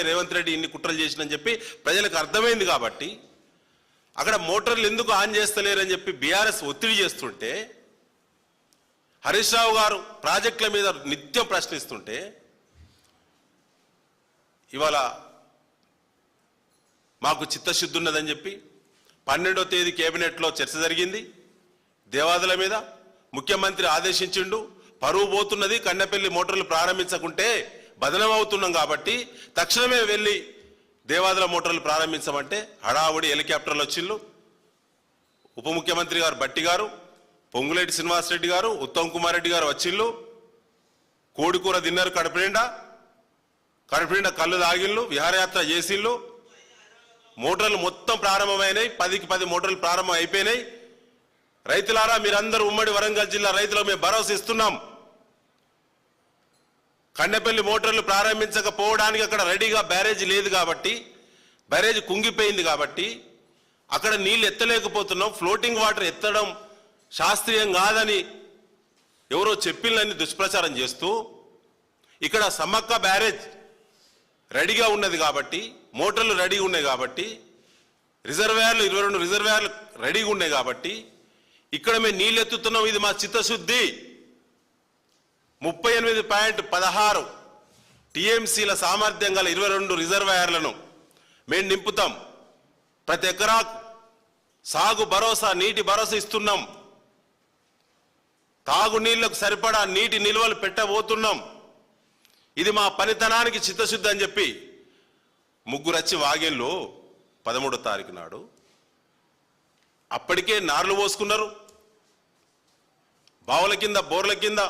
రేవంత్ రెడ్డి ఇన్ని కుట్రలు చేసినని చెప్పి ప్రజలకు అర్థమైంది కాబట్టి అక్కడ మోటార్లు ఎందుకు ఆన్ చేస్తలేరని చెప్పి బీఆర్ఎస్ ఒత్తిడి చేస్తుంటే హరీష్ రావు గారు ప్రాజెక్టుల మీద నిత్యం ప్రశ్నిస్తుంటే ఇవాళ మాకు చిత్తశుద్ధి ఉన్నదని చెప్పి 12వ తేదీ కేబినెట్లో చర్చ జరిగింది దేవాదుల మీద ముఖ్యమంత్రి ఆదేశించిండు పరువు పోతున్నది కన్నెపల్లి మోటార్లు ప్రారంభించకుంటే బదనం అవుతున్నాం కాబట్టి తక్షణమే వెళ్ళి దేవాదుల మోటార్లు ప్రారంభించమంటే హడావుడి హెలికాప్టర్లు వచ్చిండ్రు ఉప ముఖ్యమంత్రి గారు బట్టి గారు పొంగులేటి శ్రీనివాసరెడ్డి గారు ఉత్తమ్ కుమార్ రెడ్డి గారు వచ్చిండ్రు కోడికూర తిన్నారు కడుపు నిండా కళ్ళు తాగిళ్ళు విహారయాత్ర చేసిళ్ళు మోటార్లు మొత్తం ప్రారంభమైనాయి 10కి 10 మోటార్లు ప్రారంభం అయిపోయినాయి రైతులారా మీరందరూ ఉమ్మడి వరంగల్ జిల్లా రైతులకు మేము భరోసా ఇస్తున్నాం కన్నెపల్లి మోటార్లు ప్రారంభించకపోవడానికి అక్కడ రెడీగా బ్యారేజ్ లేదు కాబట్టి బ్యారేజ్ కుంగిపోయింది కాబట్టి అక్కడ నీళ్లు ఎత్తలేకపోతున్నాం ఫ్లోటింగ్ వాటర్ ఎత్తడం శాస్త్రీయం కాదని ఎవరో చెప్పిళ్ళని దుష్ప్రచారం చేస్తూ ఇక్కడ సమ్మక్క బ్యారేజ్ రెడీగా ఉన్నది కాబట్టి మోటార్లు రెడీగా ఉన్నాయి కాబట్టి రిజర్వాయర్లు 22 రిజర్వాయర్లు రెడీగా ఉన్నాయి కాబట్టి ఇక్కడ మేము నీళ్ళు ఎత్తుతున్నాం ఇది మా చిత్తశుద్ధి 38.16 టీఎంసీల సామర్థ్యం గల 22 రిజర్వాయర్లను మేము నింపుతాం ప్రతి ఎకరా సాగు భరోసా నీటి భరోసా ఇస్తున్నాం తాగునీళ్లకు సరిపడా నీటి నిల్వలు పెట్టబోతున్నాం ఇది మా పనితనానికి చిత్తశుద్ధి అని చెప్పి ముగ్గురు వచ్చి వాగేళ్ళు 13వ తారీఖు నాడు అప్పటికే నార్లు పోసుకున్నారు బావుల కింద బోర్ల కింద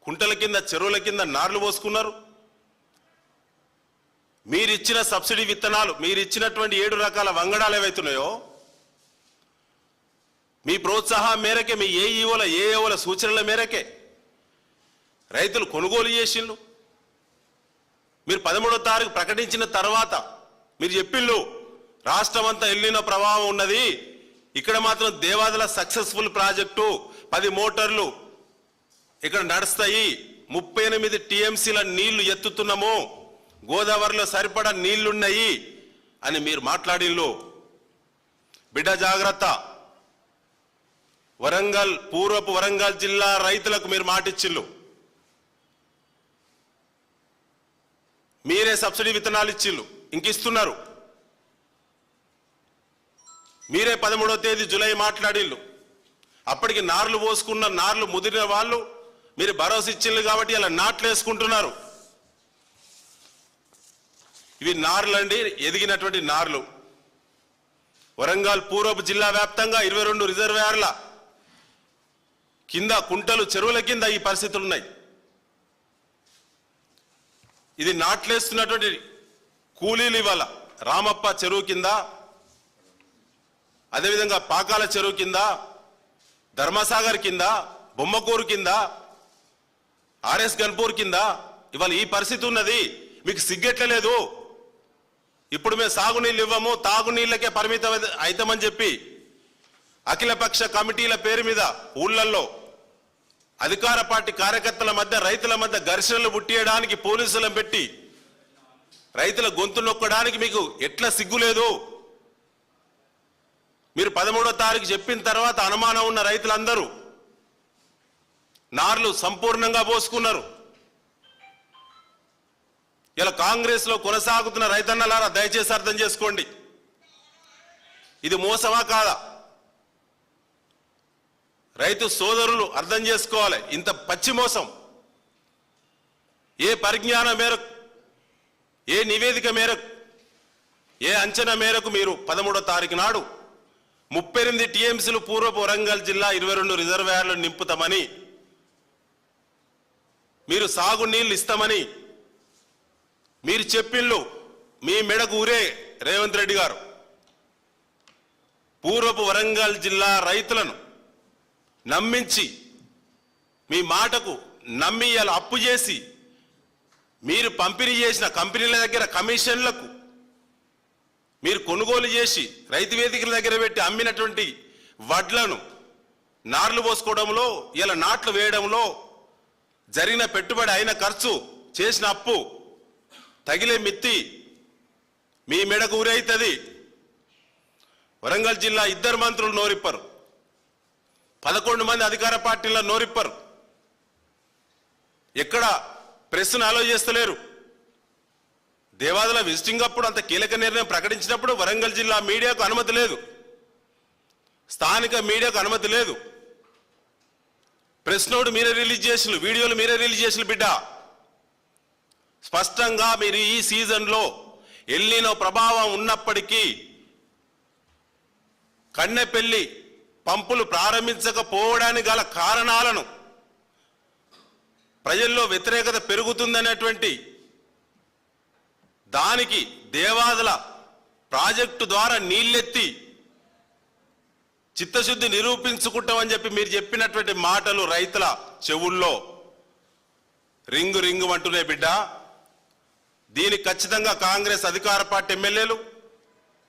కుంటల కింద చెరువుల కింద నార్లు పోసుకున్నారు మీరిచ్చిన సబ్సిడీ విత్తనాలు మీరిచ్చినటువంటి 7 రకాల వంగడాలు ఏవైతున్నాయో మీ ప్రోత్సాహం మేరకే మీ ఏఈఓల సూచనల మేరకే రైతులు కొనుగోలు చేసిండ్రు మీరు 13వ తారీఖు ప్రకటించిన తర్వాత మీరు చెప్పిళ్ళు రాష్ట్రం అంతా ఎల్లిన ప్రభావం ఉన్నది ఇక్కడ మాత్రం దేవాదుల సక్సెస్ఫుల్ ప్రాజెక్టు 10 మోటార్లు ఇక్కడ నడుస్తాయి 38 టీఎంసీల నీళ్లు ఎత్తుతున్నాము గోదావరిలో సరిపడా నీళ్లున్నాయి అని మీరు మాట్లాడిల్లు బిడ్డ జాగ్రత్త పూర్వపు వరంగల్ జిల్లా రైతులకు మీరు మాటిచ్చిల్లు మీరే సబ్సిడీ విత్తనాలు ఇచ్చిల్లు ఇంకిస్తున్నారు మీరే 13వ తేదీ జూలై మాట్లాడిల్లు అప్పటికి నార్లు పోసుకున్న నార్లు ముదిరిన వాళ్ళు మీరు భరోసా ఇచ్చిల్లు కాబట్టి ఇలా నాట్లు వేసుకుంటున్నారు ఇవి నార్లండి ఎదిగినటువంటి నార్లు వరంగల్ పూర్వపు జిల్లా వ్యాప్తంగా 22 రిజర్వాయర్ల కింద కుంటలు చెరువుల కింద ఈ పరిస్థితులు ఉన్నాయి ఇది నాట్లేస్తున్నటువంటి కూలీలు ఇవాళ రామప్ప చెరువు కింద అదేవిధంగా పాకాల చెరువు కింద ధర్మసాగర్ కింద బొమ్మకూరు కింద ఆర్ఎస్ గన్పూర్ కింద ఇవాళ ఈ పరిస్థితి ఉన్నది మీకు సిగ్గెట్లేదు ఇప్పుడు మేము సాగునీళ్ళు ఇవ్వము తాగునీళ్ళకే పరిమితం అవుతామని చెప్పి అఖిలపక్ష కమిటీల పేరు మీద ఊళ్ళల్లో అధికార పార్టీ కార్యకర్తల మధ్య రైతుల మధ్య ఘర్షణలు పుట్టియడానికి పోలీసులను పెట్టి రైతుల గొంతు నొక్కడానికి మీకు ఎట్లా సిగ్గులేదు మీరు 13వ తారీఖు చెప్పిన తర్వాత అనుమానం ఉన్న రైతులందరూ నార్లు సంపూర్ణంగా పోసుకున్నారు ఇలా కాంగ్రెస్ లో కొనసాగుతున్న రైతన్నలారా దయచేసి అర్థం చేసుకోండి ఇది మోసమా కాదా రైతు సోదరులు అర్థం చేసుకోవాలి ఇంత పచ్చి మోసం ఏ పరిజ్ఞానం మేరకు ఏ నివేదిక మేరకు ఏ అంచనా మేరకు మీరు 13వ తారీఖు నాడు 38 టీఎంసీలు పూర్వపు వరంగల్ జిల్లా 22 రిజర్వాయర్లు నింపుతామని మీరు సాగు నీళ్లు ఇస్తామని మీరు చెప్పిళ్ళు మీ మెడకు ఊరే రేవంత్ రెడ్డి గారు పూర్వపు వరంగల్ జిల్లా రైతులను నమ్మించి మీ మాటకు నమ్మి అలా అప్పు చేసి మీరు పంపిణీ చేసిన కంపెనీల దగ్గర కమిషన్లకు మీరు కొనుగోలు చేసి రైతు వేదికల దగ్గర పెట్టి అమ్మినటువంటి వడ్లను నార్లు పోసుకోవడంలో ఇలా నాట్లు వేయడంలో జరిగిన పెట్టుబడి అయిన ఖర్చు చేసిన అప్పు తగిలే మిత్తి మీ మెడకు ఊరైతుంది. వరంగల్ జిల్లా 2 మంత్రులు నోరిప్పరు, 11 మంది అధికార పార్టీల నోరిప్పరు, ఎక్కడ ప్రెస్ను అలో చేస్తలేరు. దేవాదుల విజిటింగ్ అప్పుడు అంత కీలక నిర్ణయం ప్రకటించినప్పుడు వరంగల్ జిల్లా మీడియాకు అనుమతి లేదు, స్థానిక మీడియాకు అనుమతి లేదు. ప్రెస్ నోట్ మీరే రిలీజ్ చేసిన, వీడియోలు మీరే రిలీజ్ చేసిన బిడ్డ. స్పష్టంగా మీరు ఈ సీజన్లో ఎల్నినో ప్రభావం ఉన్నప్పటికీ కన్నెపల్లి పంపులు ప్రారంభించకపోవడానికి గల కారణాలను, ప్రజల్లో వ్యతిరేకత పెరుగుతుందనేటువంటి దానికి దేవాదుల ప్రాజెక్టు ద్వారా నీళ్ళెత్తి చిత్తశుద్ధి నిరూపించుకుంటామని చెప్పి మీరు చెప్పినటువంటి మాటలు రైతుల చెవుల్లో రింగు రింగు అంటున్నాయి బిడ్డ. దీనికి ఖచ్చితంగా కాంగ్రెస్ అధికార పార్టీ ఎమ్మెల్యేలు,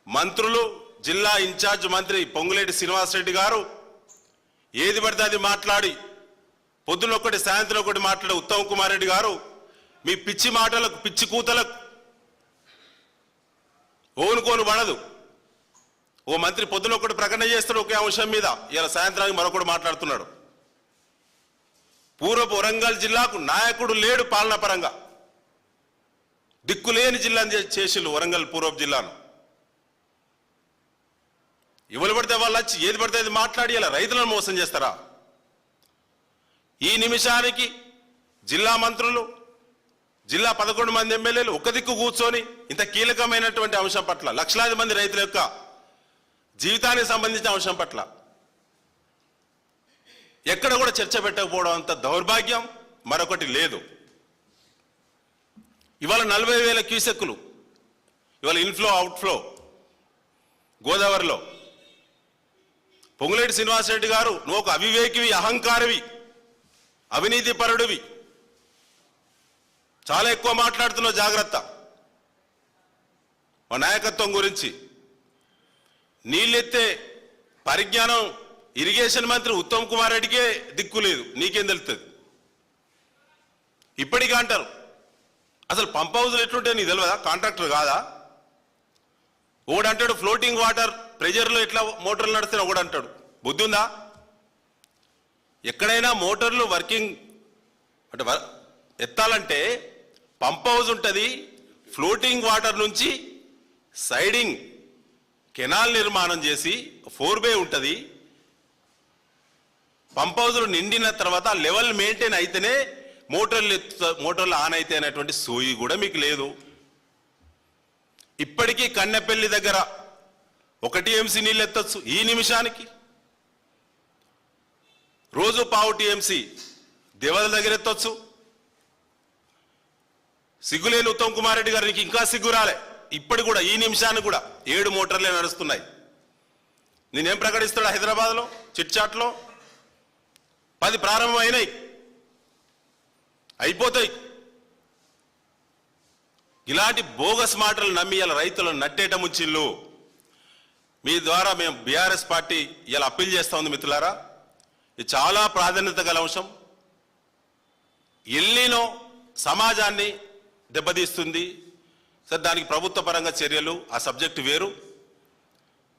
మంత్రులు, జిల్లా ఇన్ఛార్జ్ మంత్రి పొంగులేటి శ్రీనివాసరెడ్డి గారు ఏది పడితే అది మాట్లాడి, పొద్దున ఒకటి సాయంత్రం ఒకటి మాట్లాడే ఉత్తమ్ కుమార్ రెడ్డి గారు మీ పిచ్చి మాటలకు, పిచ్చి కూతలకు ఓనుకోను పడదు. ఓ మంత్రి పొద్దున ఒకటి ప్రకటన చేస్తాడు ఒకే అంశం మీద, ఇలా సాయంత్రానికి మరొకటి మాట్లాడుతున్నాడు. పూర్వపు వరంగల్ జిల్లాకు నాయకుడు లేడు, పాలనా పరంగా దిక్కులేని జిల్లాని చేసిళ్ళు వరంగల్ పూర్వపు జిల్లాను. ఎవరు పడితే వాళ్ళు వచ్చి ఏది పడితే అది మాట్లాడి ఇలా రైతులను మోసం చేస్తారా? ఈ నిమిషానికి జిల్లా మంత్రులు, జిల్లా 11 మంది ఎమ్మెల్యేలు ఒక దిక్కు కూర్చొని ఇంత కీలకమైనటువంటి అంశం పట్ల, లక్షలాది మంది రైతుల యొక్క జీవితానికి సంబంధించిన అంశం పట్ల ఎక్కడ కూడా చర్చ పెట్టకపోవడం అంత దౌర్భాగ్యం మరొకటి లేదు. ఇవాళ 40,000 క్యూసెక్కులు ఇవాళ ఇన్ఫ్లో అవుట్ఫ్లో గోదావరిలో. పొంగులేటి శ్రీనివాసరెడ్డి గారు, నువ్వు ఒక అవివేకివి, అహంకారివి, అవినీతి పరుడివి, చాలా ఎక్కువ మాట్లాడుతున్నావు, జాగ్రత్త. మా నాయకత్వం గురించి నీళ్ళెత్తే పరిజ్ఞానం ఇరిగేషన్ మంత్రి ఉత్తమ్ కుమార్ రెడ్డికే దిక్కు లేదు, నీకేం తెలుస్తుంది? ఇప్పటికీ అంటారు అసలు పంప్ హౌస్లు ఎట్లుంటే నీకు తెలియదా? కాంట్రాక్టర్ కాదా? ఒకడంటాడు ఫ్లోటింగ్ వాటర్ ప్రెజర్లో ఎట్లా మోటార్లు నడిస్తే ఒకడంటాడు. బుద్ధి ఉందా? ఎక్కడైనా మోటార్లు వర్కింగ్ అంటే ఎత్తాలంటే పంప్ హౌస్ ఉంటుంది, ఫ్లోటింగ్ వాటర్ నుంచి సైడింగ్ కెనాల్ నిర్మాణం చేసి 4 ఉంటుంది. పంప్ హౌస్లు నిండిన తర్వాత లెవెల్ మెయింటైన్ అయితేనే మోటార్లు ఆన్ అయితే అనేటువంటి సోయి కూడా మీకు లేదు. ఇప్పటికీ కన్నెపల్లి దగ్గర 1 టీఎంసీ నీళ్ళు ఎత్తొచ్చు ఈ నిమిషానికి, రోజు 1/4 టీఎంసీ దేవాదుల దగ్గర ఎత్తొచ్చు. సిగ్గులేని ఉత్తమ్ కుమార్ రెడ్డి గారికి ఇంకా సిగ్గు రాలే. ఇప్పటి కూడా ఈ నిమిషానికి కూడా 7 మోటార్లే నడుస్తున్నాయి. నేనేం ప్రకటిస్తాడు హైదరాబాద్లో చిట్చాట్లో 10 ప్రారంభమైనాయి, అయిపోతాయి. ఇలాంటి బోగస్ మాటలు నమ్మి ఇలా రైతులను నట్టేట ముంచిళ్ళు. మీ ద్వారా మేము బీఆర్ఎస్ పార్టీ ఇలా అప్పీల్ చేస్తా ఉంది మిత్రులారా, ఇది చాలా ప్రాధాన్యత గల అంశం. ఎల్నినో సమాజాన్ని దెబ్బతీస్తుంది సార్, దానికి ప్రభుత్వ పరంగా చర్యలు, ఆ సబ్జెక్టు వేరు.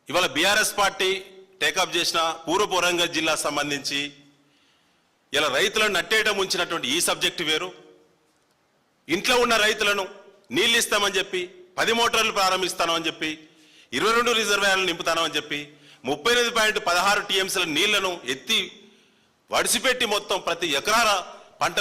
ఇవాళ బీఆర్ఎస్ పార్టీ టేకప్ చేసిన పూర్వపు వరంగల్ జిల్లా సంబంధించి ఇలా రైతులను నట్టేయడం ఉంచినటువంటి ఈ సబ్జెక్టు వేరు. ఇంట్లో ఉన్న రైతులను నీళ్ళు ఇస్తామని చెప్పి 10 మోటార్లు ప్రారంభిస్తామని చెప్పి 22 రిజర్వాయర్లు నింపుతామని చెప్పి 38.16 టీఎంసీల నీళ్లను ఎత్తి వడిసిపెట్టి మొత్తం ప్రతి ఎకరాల పంటలు